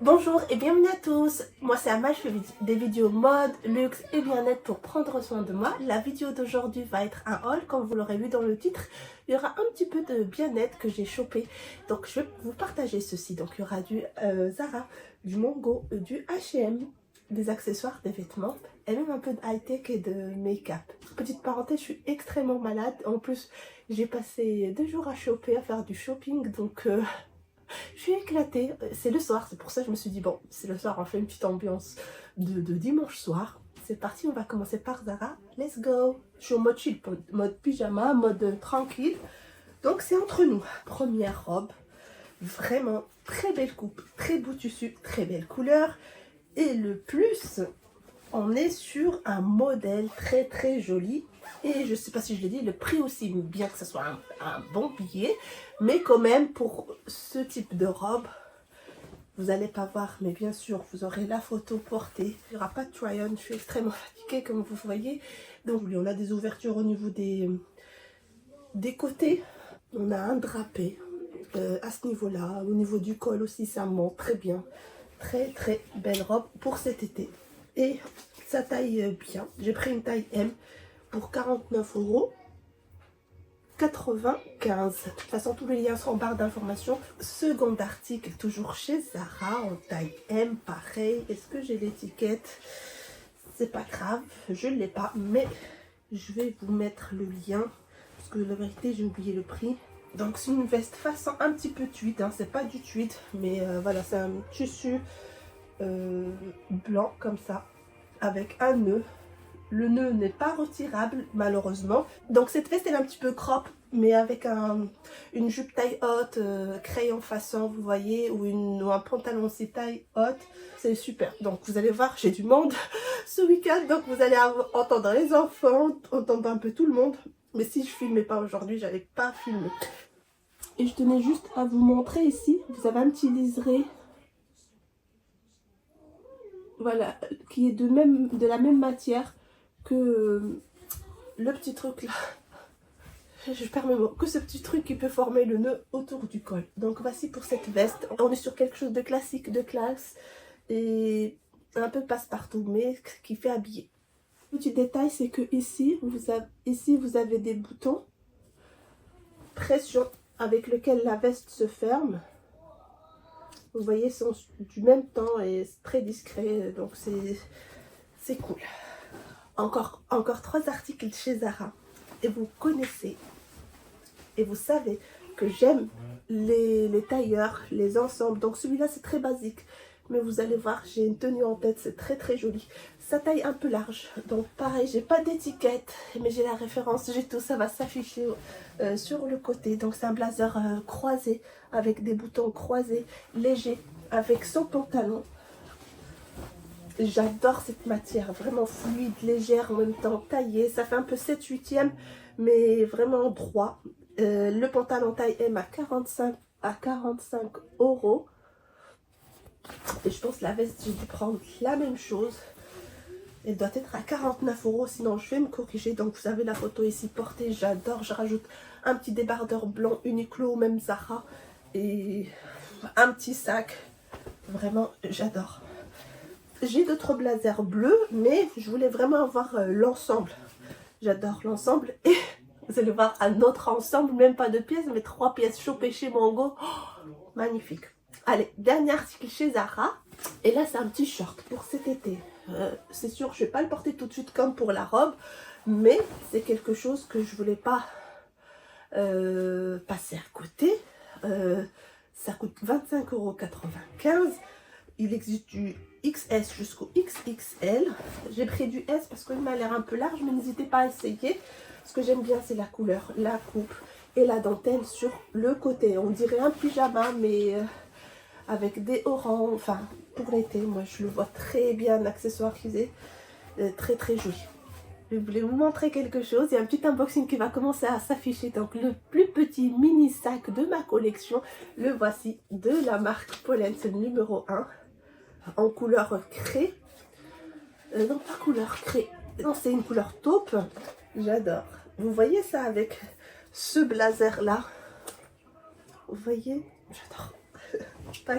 Bonjour et bienvenue à tous, moi c'est Ama, je fais des vidéos mode, luxe et bien-être pour prendre soin de moi. La vidéo d'aujourd'hui va être un haul, comme vous l'aurez vu dans le titre. Il y aura un petit peu de bien-être que j'ai chopé, donc je vais vous partager ceci. Donc il y aura du Zara, du Mango, du H&M, des accessoires, des vêtements et même un peu de high-tech et de make-up. Petite parenthèse, je suis extrêmement malade, en plus j'ai passé 2 jours à choper, à faire du shopping, donc... je suis éclatée, c'est le soir, c'est pour ça que je me suis dit bon, c'est le soir, on fait une petite ambiance de dimanche soir. C'est parti, on va commencer par Zara, let's go. Je suis au mode chill, mode pyjama, mode tranquille. Donc c'est entre nous. Première robe, vraiment très belle coupe, très beau tissu, très belle couleur. Et le plus, on est sur un modèle très joli. Et je sais pas si je l'ai dit, le prix aussi, bien que ce soit un bon billet. Mais quand même, pour ce type de robe, vous n'allez pas voir, mais bien sûr, vous aurez la photo portée. Il n'y aura pas de try-on, je suis extrêmement fatiguée comme vous voyez. Donc on a des ouvertures au niveau des côtés. On a un drapé à ce niveau-là. Au niveau du col aussi, ça monte très bien. Très belle robe pour cet été. Et ça taille bien. J'ai pris une taille M pour 49,95 €. De toute façon, tous les liens sont en barre d'informations. Second article, toujours chez Zara, en taille M, pareil. Est-ce que j'ai l'étiquette? C'est pas grave, je ne l'ai pas, mais je vais vous mettre le lien. Parce que la vérité, j'ai oublié le prix. Donc c'est une veste façon un petit peu tweed, hein. C'est pas du tweed, mais voilà, c'est un tissu blanc comme ça, avec un nœud. Le nœud n'est pas retirable malheureusement. Donc cette veste elle est un petit peu crop, mais avec une jupe taille haute, crayon façon, vous voyez, ou un pantalon aussi taille haute. C'est super. Donc vous allez voir, j'ai du monde ce week-end, donc vous allez entendre les enfants, entendre un peu tout le monde. Mais si je filmais pas aujourd'hui, j'allais pas filmer. Et je tenais juste à vous montrer ici, vous avez un petit liseré, voilà, qui est de la même matière que le petit truc là. Je perds mes mots. Que ce petit truc qui peut former le nœud autour du col. Donc voici pour cette veste. On est sur quelque chose de classique, de classe et un peu passe-partout, mais qui fait habiller. Petit détail, c'est que ici vous avez des boutons pression avec lequel la veste se ferme. Vous voyez, sont du même temps et très discret, donc c'est cool. Encore 3 articles chez Zara. Et vous connaissez, et vous savez que j'aime les tailleurs, les ensembles. Donc celui-là, c'est très basique. Mais vous allez voir, j'ai une tenue en tête, c'est très joli. Ça taille un peu large. Donc pareil, j'ai pas d'étiquette, mais j'ai la référence, j'ai tout. Ça va s'afficher sur le côté. Donc c'est un blazer croisé, avec des boutons croisés, léger, avec son pantalon. J'adore cette matière, vraiment fluide, légère, en même temps taillée. Ça fait un peu 7/8e, mais vraiment droit. Le pantalon taille M à 45 €. Et je pense que la veste, j'ai dû prendre la même chose. Elle doit être à 49 €, sinon je vais me corriger. Donc vous avez la photo ici portée, j'adore. Je rajoute un petit débardeur blanc Uniqlo ou même Zara. Et un petit sac. Vraiment, j'adore. J'ai d'autres blazers bleus, mais je voulais vraiment avoir l'ensemble. J'adore l'ensemble. Et vous allez voir un autre ensemble, même pas 2 pièces, mais 3 pièces chopées chez Mango. Oh, magnifique. Allez, dernier article chez Zara. Et là, c'est un petit short pour cet été. C'est sûr, je ne vais pas le porter tout de suite comme pour la robe, mais c'est quelque chose que je voulais pas passer à côté. Ça coûte 25,95 €. Il existe du XS jusqu'au XXL. J'ai pris du S parce qu'il m'a l'air un peu large, mais n'hésitez pas à essayer. Ce que j'aime bien, c'est la couleur, la coupe et la dentelle sur le côté. On dirait un pyjama, mais avec des oranges. Enfin, pour l'été, moi, je le vois très bien accessoirisé. Très joli. Je voulais vous montrer quelque chose. Il y a un petit unboxing qui va commencer à s'afficher. Donc le plus petit mini sac de ma collection, le voici, de la marque Pollen, c'est le numéro 1. En couleur craie. Non, pas couleur craie. Non, c'est une couleur taupe. J'adore. Vous voyez ça avec ce blazer là? Vous voyez? J'adore. Pas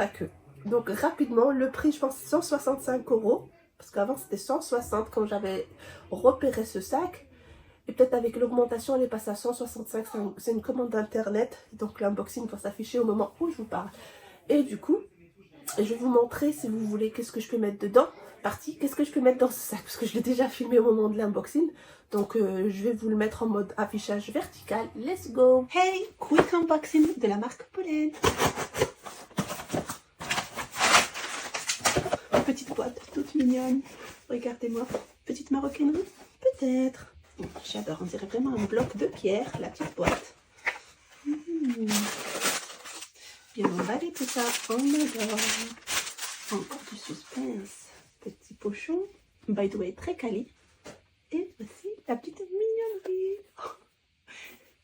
que. Donc rapidement, le prix je pense 165 €. Parce qu'avant c'était 160 quand j'avais repéré ce sac. Et peut-être avec l'augmentation elle est passée à 165. C'est une commande d'internet. Donc l'unboxing va s'afficher au moment où je vous parle. Et du coup, je vais vous montrer si vous voulez qu'est-ce que je peux mettre dedans. Qu'est-ce que je peux mettre dans ce sac, parce que je l'ai déjà filmé au moment de l'unboxing. Donc je vais vous le mettre en mode affichage vertical. Let's go. Hey, quick unboxing de la marque Pollen. Une petite boîte toute mignonne. Regardez-moi, petite maroquinerie, peut-être. J'adore, on dirait vraiment un bloc de pierre, la petite boîte. Bien emballé tout ça, on adore. Encore du suspense. Petit pochon, by the way très quali. Et voici la petite mignonnerie.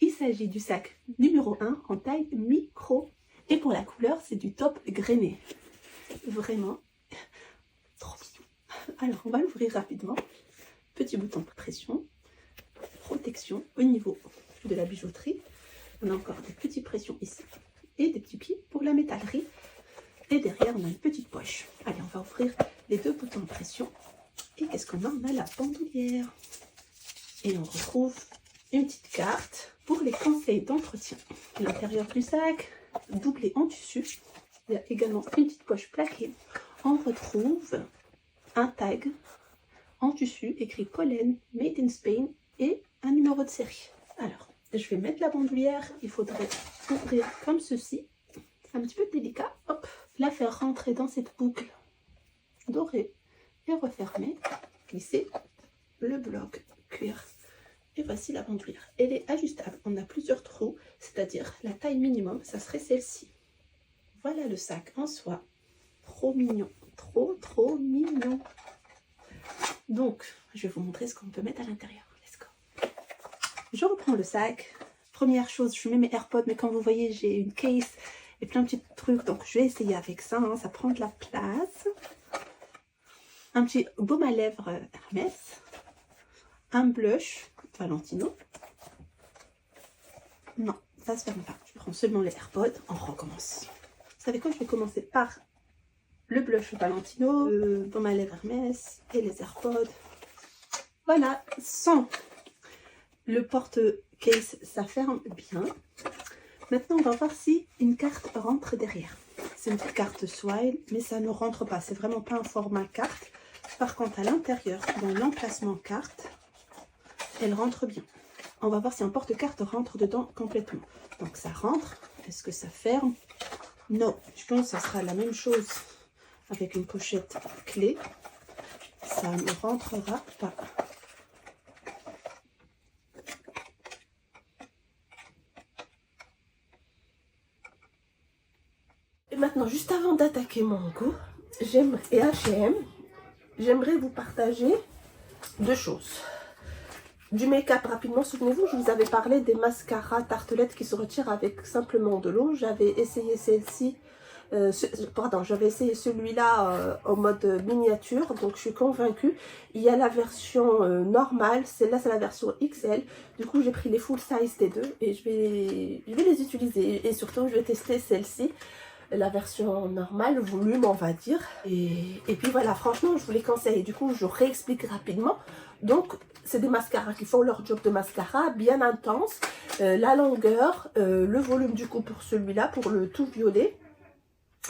Il s'agit du sac numéro 1 en taille micro. Et pour la couleur, c'est du top grainé. Vraiment trop mignon. Alors, on va l'ouvrir rapidement. Petit bouton de pression. Protection au niveau de la bijouterie. On a encore des petites pressions ici. Et des petits pieds pour la métallerie. Et derrière, on a une petite poche. Allez, on va ouvrir les deux boutons de pression. Et qu'est-ce qu'on a? On a la bandoulière. Et on retrouve une petite carte pour les conseils d'entretien. L'intérieur du sac, doublé en tissu. Il y a également une petite poche plaquée. On retrouve un tag en tissu écrit Pollen, Made in Spain et un numéro de série. Alors, je vais mettre la bandoulière. Il faudrait ouvrir comme ceci. C'est un petit peu délicat. Hop, la faire rentrer dans cette boucle dorée et refermer. Glisser le bloc cuir. Et voici la bandoulière. Elle est ajustable. On a plusieurs trous, c'est-à-dire la taille minimum, ça serait celle-ci. Voilà le sac en soie. Trop mignon. Trop mignon. Donc, je vais vous montrer ce qu'on peut mettre à l'intérieur. Let's go. Je reprends le sac. Première chose, je mets mes AirPods, mais comme vous voyez, j'ai une case et plein de petits trucs. Donc, je vais essayer avec ça. Hein, ça prend de la place. Un petit baume à lèvres Hermès. Un blush Valentino. Non, ça se ferme pas. Je prends seulement les AirPods. On recommence. Vous savez quoi? Je vais commencer par le blush Valentino, le baume à lèvres Hermès et les AirPods. Voilà, sans le porte-case, ça ferme bien. Maintenant, on va voir si une carte rentre derrière. C'est une petite carte Swile, mais ça ne rentre pas. C'est vraiment pas un format carte. Par contre, à l'intérieur, dans l'emplacement carte, elle rentre bien. On va voir si un porte-carte rentre dedans complètement. Donc, ça rentre. Est-ce que ça ferme? Non. Je pense que ça sera la même chose avec une pochette clé. Ça ne rentrera pas. Et maintenant, juste avant d'attaquer mon goût, et H&M, j'aimerais vous partager deux choses. Du make-up rapidement, souvenez-vous, je vous avais parlé des mascaras tartelettes qui se retirent avec simplement de l'eau. J'avais essayé celle-ci, j'avais essayé celui-là en mode miniature, donc je suis convaincue. Il y a la version normale, celle-là c'est la version XL. Du coup j'ai pris les full size des deux et je vais les utiliser. Et surtout je vais tester celle-ci, la version normale, volume on va dire. Et puis voilà, franchement je vous les conseille. Du coup je réexplique rapidement. Donc c'est des mascaras qui font leur job de mascara bien intense. La longueur, le volume du coup pour celui-là, pour le tout violet.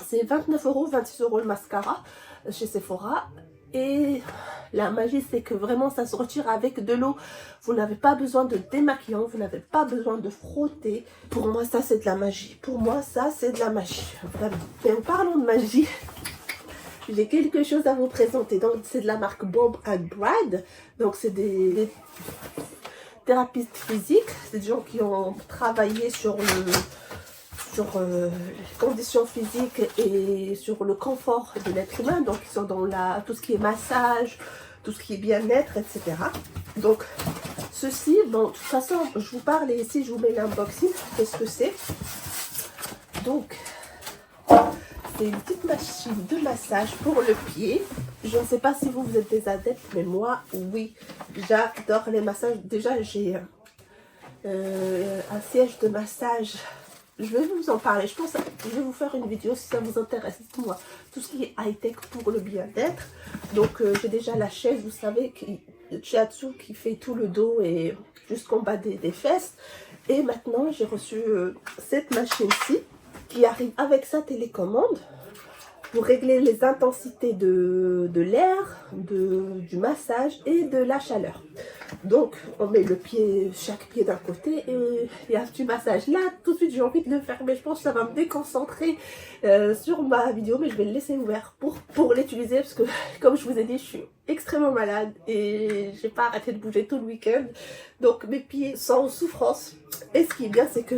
C'est 29 €, 26 € le mascara chez Sephora. Et la magie, c'est que vraiment, ça se retire avec de l'eau. Vous n'avez pas besoin de démaquillant, vous n'avez pas besoin de frotter. Pour moi, ça, c'est de la magie. Pour moi, ça, c'est de la magie. Vraiment. Et en parlant de magie, j'ai quelque chose à vous présenter. Donc, c'est de la marque Bob & Brad. Donc, c'est des thérapeutes physiques. C'est des gens qui ont travaillé sur les conditions physiques et sur le confort de l'être humain. Donc, ils sont dans tout ce qui est massage, tout ce qui est bien-être, etc. Donc, ceci, bon, de toute façon, je vous parle et ici, je vous mets l'unboxing. Qu'est-ce que c'est? Donc, c'est une petite machine de massage pour le pied. Je ne sais pas si vous êtes des adeptes, mais moi, oui. J'adore les massages. Déjà, j'ai un siège de massage je vais vous en parler. Je pense que je vais vous faire une vidéo si ça vous intéresse. Dites-moi, tout ce qui est high-tech pour le bien-être. Donc, j'ai déjà la chaise, vous savez, Chiatsu qui fait tout le dos et jusqu'en bas des fesses. Et maintenant, j'ai reçu cette machine-ci qui arrive avec sa télécommande pour régler les intensités de l'air, du massage et de la chaleur. Donc, on met le pied, chaque pied d'un côté et il y a du massage. Là, tout de suite, j'ai envie de le faire, mais je pense que ça va me déconcentrer sur ma vidéo, mais je vais le laisser ouvert pour l'utiliser parce que, comme je vous ai dit, je suis extrêmement malade et j'ai pas arrêté de bouger tout le week-end. Donc, mes pieds sont en souffrance. Et ce qui est bien, c'est que,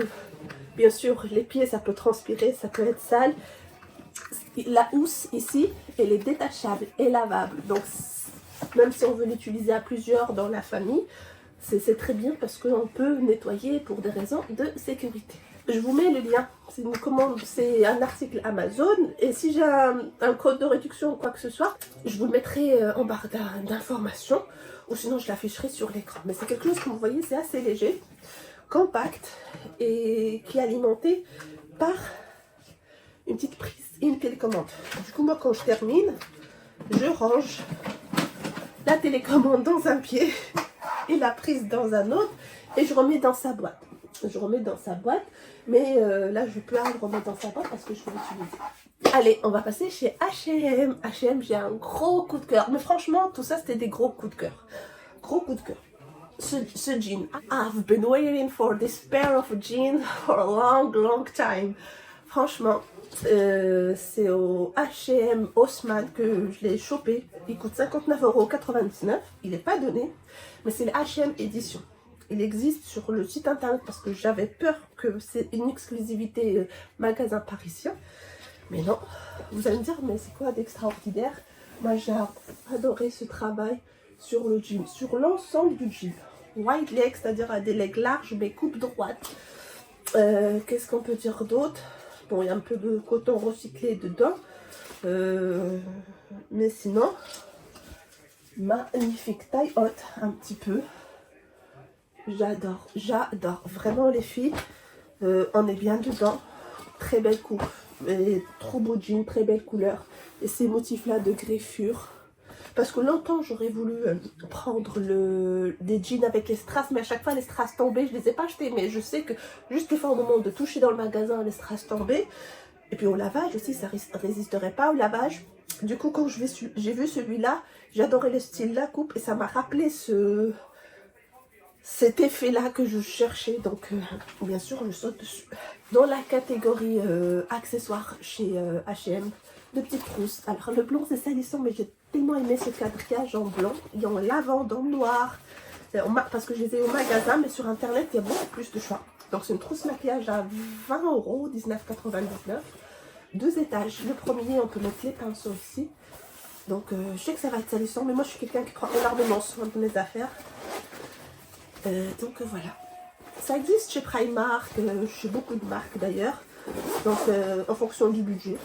bien sûr, les pieds, ça peut transpirer, ça peut être sale. La housse ici, elle est détachable et lavable. Donc, même si on veut l'utiliser à plusieurs dans la famille, c'est très bien parce qu'on peut nettoyer pour des raisons de sécurité. Je vous mets le lien, c'est une commande, c'est un article Amazon. Et si j'ai un code de réduction ou quoi que ce soit, je vous le mettrai en barre d'informations. Ou sinon, je l'afficherai sur l'écran. Mais c'est quelque chose, comme vous voyez, c'est assez léger, compact et qui est alimenté par une petite prise et une télécommande. Du coup, moi, quand je termine, je range la télécommande dans un pied et la prise dans un autre et je remets dans sa boîte. Je remets dans sa boîte, mais là, je ne peux pas le remettre dans sa boîte parce que je vais l'utiliser. Allez, on va passer chez H&M. H&M, j'ai un gros coup de cœur. Mais franchement, tout ça, c'était des gros coups de cœur. Gros coup de cœur. Ce jean. I've been waiting for this pair of jeans for a long, long time. Franchement, c'est au H&M Haussmann que je l'ai chopé. Il coûte 59,99 €. Il n'est pas donné, mais c'est le H&M édition. Il existe sur le site internet parce que j'avais peur que c'est une exclusivité magasin parisien. Mais non, vous allez me dire, mais c'est quoi d'extraordinaire? Moi, j'ai adoré ce travail sur le jean, sur l'ensemble du jean. Wide leg, c'est-à-dire à des legs larges, mais coupe droite. Qu'est-ce qu'on peut dire d'autre? Bon, il y a un peu de coton recyclé dedans. Mais sinon, magnifique taille haute, un petit peu. J'adore, j'adore. Vraiment, les filles, on est bien dedans. Très belle coupe. Et trop beau jean, très belle couleur. Et ces motifs-là de greffure. Parce que longtemps, j'aurais voulu prendre des jeans avec les strass, mais à chaque fois, les strass tombaient. Je ne les ai pas achetés, mais je sais que juste des fois, au moment de toucher dans le magasin, les strass tombaient. Et puis au lavage aussi, ça ne résisterait pas au lavage. Du coup, quand j'ai vu celui-là, j'adorais le style, la coupe, et ça m'a rappelé cet effet-là que je cherchais. Donc, bien sûr, je saute dessus. Dans la catégorie accessoires chez H&M, de petites trousses. Alors, le blanc, c'est salissant, mais j'ai tellement aimé ce quadrillage en blanc. Il y a en lavande, en noir. Parce que je les ai au magasin, mais sur Internet, il y a beaucoup plus de choix. Donc, c'est une trousse maquillage à 20 €, 19,99 €. 2 étages. Le premier, on peut mettre les pinceaux aussi. Donc, je sais que ça va être salissant, mais moi, je suis quelqu'un qui prend énormément soin de mes affaires. Donc, voilà. Ça existe chez Primark, chez beaucoup de marques d'ailleurs. Donc, en fonction du budget,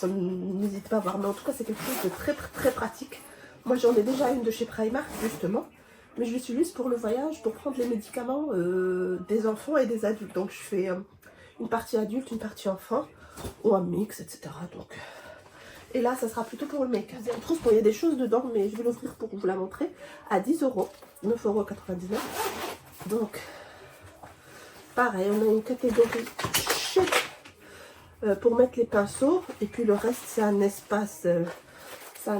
n'hésitez pas à voir. Mais en tout cas, c'est quelque chose de très, très pratique. Moi, j'en ai déjà une de chez Primark, justement. Mais je l'utilise pour le voyage, pour prendre les médicaments des enfants et des adultes. Donc, je fais une partie adulte, une partie enfant, ou un mix, etc. Donc, et là, ça sera plutôt pour le make-up. Je trouve qu'il y a des choses dedans, mais je vais l'ouvrir pour vous la montrer. À 10 €, 9,99 €. Donc, pareil, on a une catégorie chic pour mettre les pinceaux. Et puis le reste, c'est un espace. Ah,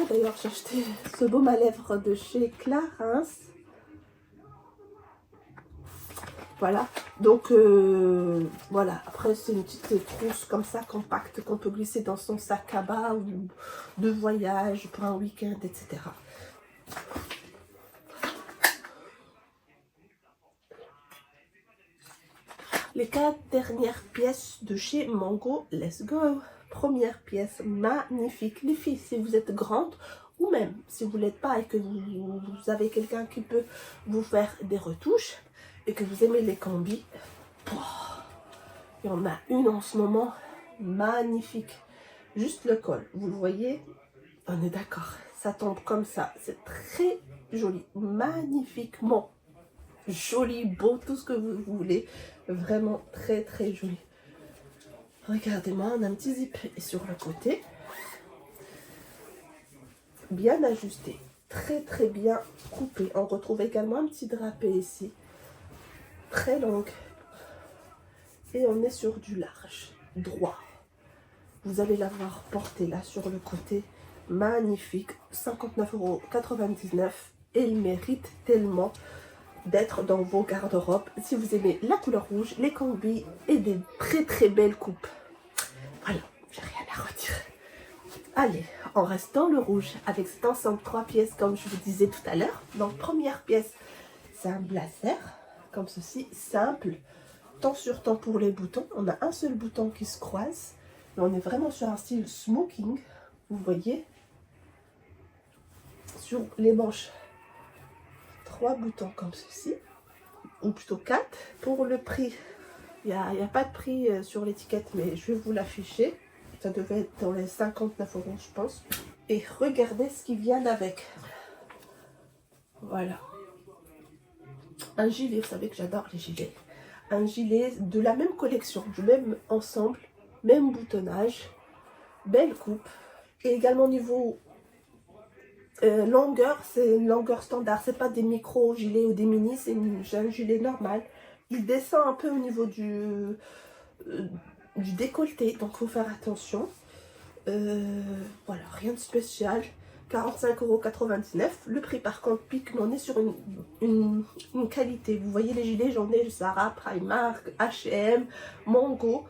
d'ailleurs, j'ai acheté ce baume à lèvres de chez Clarins. Voilà. Donc, voilà. Après, c'est une petite trousse comme ça, compacte, qu'on peut glisser dans son sac à bas ou de voyage pour un week-end, etc. Les 4 dernières pièces de chez Mango, let's go. Première pièce, magnifique. Les filles, si vous êtes grande, ou même si vous ne l'êtes pas et que vous avez quelqu'un qui peut vous faire des retouches et que vous aimez les combis, il y en a une en ce moment, magnifique. Juste le col, vous le voyez, on est d'accord, ça tombe comme ça, c'est très joli, magnifiquement. joli, beau, tout ce que vous voulez. Vraiment très très joli. Regardez-moi, on a un petit zip sur le côté. Bien ajusté, très très bien coupé. On retrouve également un petit drapé ici, très long. Et on est sur du large, droit. Vous allez l'avoir porté là sur le côté. Magnifique, 59,99 € et il mérite tellement d'être dans vos garde-robes si vous aimez la couleur rouge, les combis et des très très belles coupes. Voilà, j'ai rien à redire. Allez, on reste dans le rouge avec cet ensemble 3 pièces comme je vous disais tout à l'heure. Donc première pièce, c'est un blazer comme ceci, simple, temps sur temps pour les boutons. On a un seul bouton qui se croise, mais on est vraiment sur un style smoking, vous voyez. Sur les manches, 3 boutons comme ceci, ou plutôt 4. Pour le prix, il n'y a pas de prix sur l'étiquette, mais je vais vous l'afficher. Ça devait être dans les 59 € je pense. Et regardez ce qui vient avec. Voilà. Un gilet, vous savez que j'adore les gilets. Un gilet de la même collection, du même ensemble, même boutonnage, belle coupe. Et également niveau longueur, c'est une longueur standard, c'est pas des micro gilets ou des mini, c'est un gilet normal. Il descend un peu au niveau du décolleté, donc il faut faire attention. Voilà, rien de spécial. 45,99 €. Le prix par contre pique, mais on est sur une qualité. Vous voyez les gilets, j'en ai Zara, Primark, H&M, Mango.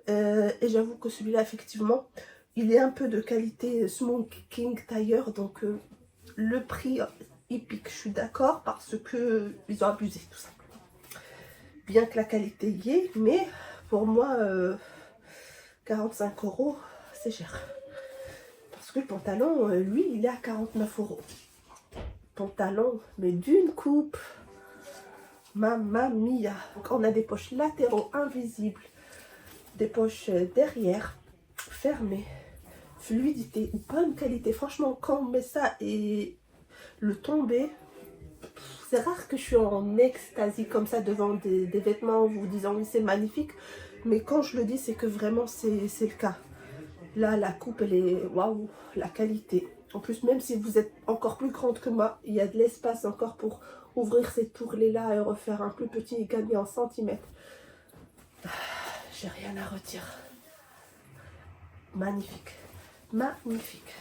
Et j'avoue que celui-là, effectivement, il est un peu de qualité smoking tailleur. Donc le prix, il pique. Je suis d'accord parce que ils ont abusé tout simplement. Bien que la qualité y est, mais pour moi, 45 €, c'est cher. Parce que le pantalon, lui, il est à 49 €. Pantalon, mais d'une coupe. Mamma mia. Donc, on a des poches latéraux invisibles, des poches derrière, fermées, fluidité, bonne qualité. Franchement, quand on met ça et le tomber, c'est rare que je suis en extasie comme ça devant des vêtements en vous disant oui, c'est magnifique. Mais quand je le dis, c'est que vraiment, c'est le cas. Là, la coupe, elle est waouh, la qualité. En plus, même si vous êtes encore plus grande que moi, il y a de l'espace encore pour ouvrir ces tourlets-là et refaire un plus petit et gagner en centimètres. J'ai rien à redire. Magnifique. Magnifique.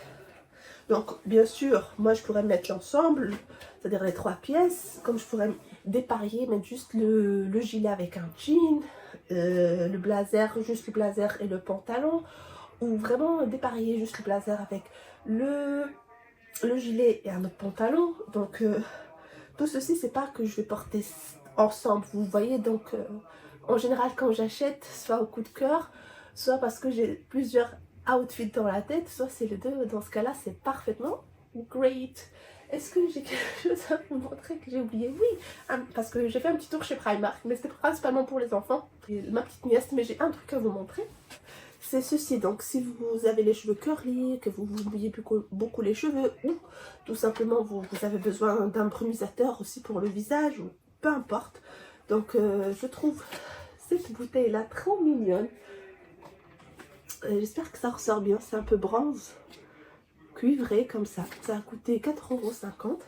Donc, bien sûr, moi, je pourrais mettre l'ensemble, c'est-à-dire les 3 pièces. Comme je pourrais dépareiller, mettre juste le gilet avec un jean, le blazer, juste le blazer et le pantalon. Ou vraiment dépareiller juste le blazer avec le gilet et un autre pantalon. Donc tout ceci, c'est pas que je vais porter ensemble, vous voyez. Donc en général, quand j'achète, soit au coup de cœur, soit parce que j'ai plusieurs outfits dans la tête, soit c'est les deux. Dans ce cas là, c'est parfaitement great. Est-ce que j'ai quelque chose à vous montrer que j'ai oublié? Oui, parce que j'ai fait un petit tour chez Primark, mais c'était principalement pour les enfants et ma petite nièce. Mais j'ai un truc à vous montrer. C'est ceci. Donc si vous avez les cheveux curly, que vous vous mouillez beaucoup les cheveux, ou tout simplement vous avez besoin d'un brumisateur aussi pour le visage, ou peu importe. Donc je trouve cette bouteille là trop mignonne. J'espère que ça ressort bien. C'est un peu bronze cuivré comme ça. Ça a coûté 4,50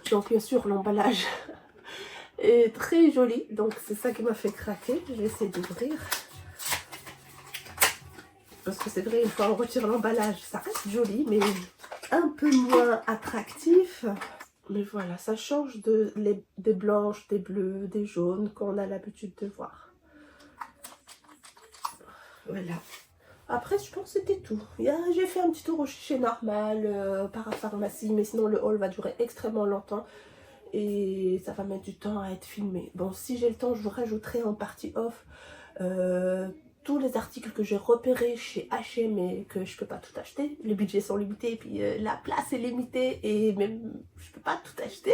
€. Donc bien sûr l'emballage est très joli, donc c'est ça qui m'a fait craquer. Je vais essayer d'ouvrir. Parce que c'est vrai, une fois on retire l'emballage, ça reste joli, mais un peu moins attractif. Mais voilà, ça change des blanches, des bleus, des jaunes qu'on a l'habitude de voir. Voilà. Après, je pense que c'était tout. J'ai fait un petit tour au chez Normal, parapharmacie, mais sinon le haul va durer extrêmement longtemps. Et ça va mettre du temps à être filmé. Bon, si j'ai le temps, je vous rajouterai en partie off tous les articles que j'ai repérés chez H&M et que je peux pas tout acheter. Les budgets sont limités et puis la place est limitée et même je peux pas tout acheter.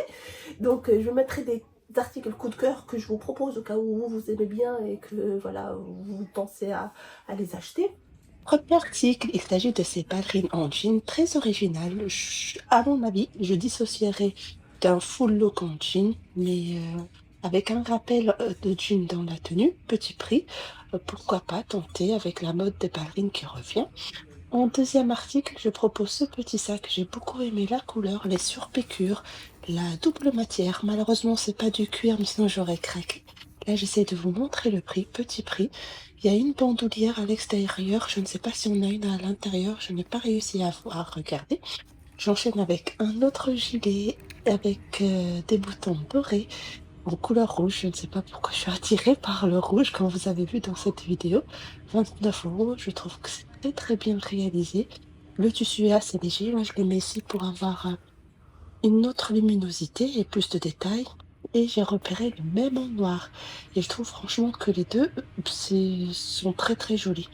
Donc je mettrai des articles coup de cœur que je vous propose au cas où vous aimez bien et que voilà, vous pensez à les acheter. Premier article, il s'agit de ces ballerines en jean très originales. À mon avis, je dissocierais d'un full look en jean, mais avec un rappel de jean dans la tenue, petit prix. Pourquoi pas tenter avec la mode des ballerines qui revient. En deuxième article, je propose ce petit sac. J'ai beaucoup aimé la couleur, les surpiqûres, la double matière. Malheureusement, c'est pas du cuir, mais sinon j'aurais craqué. Là, j'essaie de vous montrer le prix, petit prix. Il y a une bandoulière à l'extérieur. Je ne sais pas si on a une à l'intérieur. Je n'ai pas réussi à voir, regarder. J'enchaîne avec un autre gilet avec des boutons dorés en couleur rouge. Je ne sais pas pourquoi je suis attirée par le rouge, comme vous avez vu dans cette vidéo. 29 €, je trouve que c'est très très bien réalisé. Le tissu est assez léger. Là, je le mets ici pour avoir une autre luminosité et plus de détails. Et j'ai repéré le même en noir. Et je trouve franchement que les deux sont très très jolis.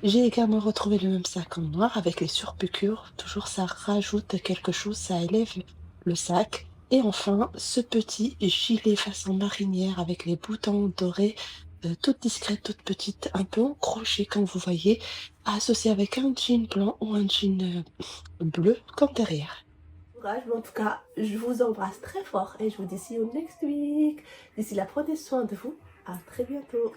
J'ai également retrouvé le même sac en noir avec les surpiqûres. Toujours, ça rajoute quelque chose, ça élève le sac. Et enfin, ce petit gilet façon marinière avec les boutons dorés, toute discrète, toute petite, un peu en crochet comme vous voyez, associé avec un jean blanc ou un jean bleu comme derrière. Courage, mais en tout cas, je vous embrasse très fort et je vous dis see you next week. D'ici là, prenez soin de vous. À très bientôt.